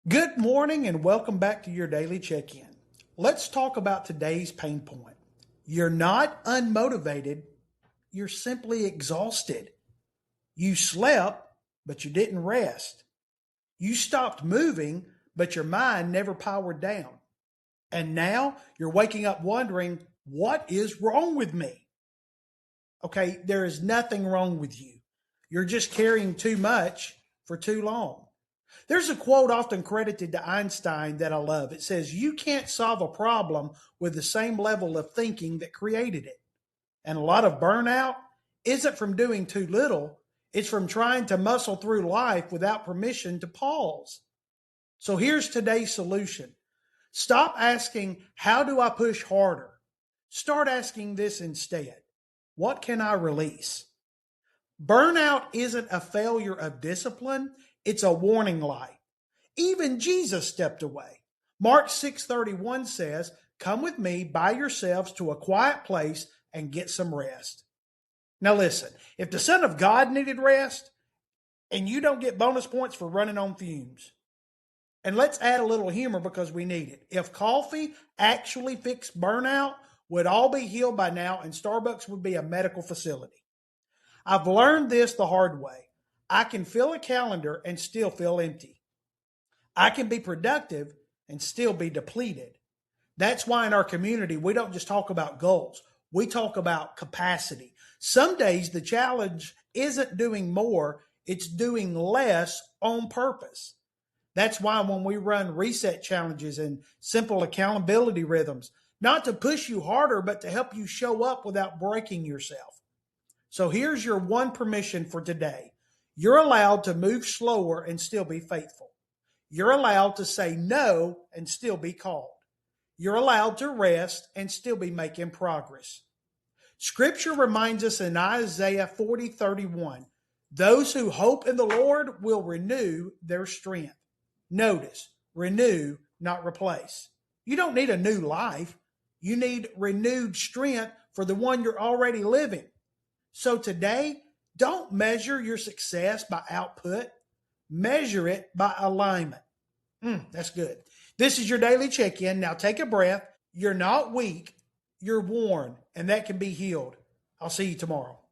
Good morning and welcome back to your daily check-in. Let's talk about today's pain point. You're not unmotivated, you're simply exhausted. You slept, but you didn't rest. You stopped moving, but your mind never powered down. And now you're waking up wondering, what is wrong with me? Okay, there is nothing wrong with you. You're just carrying too much for too long. There's a quote often credited to Einstein that I love. It says, "You can't solve a problem with the same level of thinking that created it." And a lot of burnout isn't from doing too little, it's from trying to muscle through life without permission to pause. So here's today's solution. Stop asking, "How do I push harder?" Start asking this instead: "What can I release?" Burnout isn't a failure of discipline, it's a warning light. Even Jesus stepped away. Mark 6:31 says, "Come with me by yourselves to a quiet place and get some rest." Now listen, if the Son of God needed rest, and you don't get bonus points for running on fumes. And let's add a little humor because we need it. If coffee actually fixed burnout, we'd all be healed by now and Starbucks would be a medical facility. I've learned this the hard way. I can fill a calendar and still feel empty. I can be productive and still be depleted. That's why in our community, we don't just talk about goals, we talk about capacity. Some days the challenge isn't doing more, it's doing less on purpose. That's why when we run reset challenges and simple accountability rhythms, not to push you harder, but to help you show up without breaking yourself. So here's your one permission for today. You're allowed to move slower and still be faithful. You're allowed to say no and still be called. You're allowed to rest and still be making progress. Scripture reminds us in Isaiah 40:31, those who hope in the Lord will renew their strength. Notice, renew, not replace. You don't need a new life. You need renewed strength for the one you're already living. So today, don't measure your success by output. Measure it by alignment. That's good. This is your daily check-in. Now take a breath. You're not weak. You're worn, and that can be healed. I'll see you tomorrow.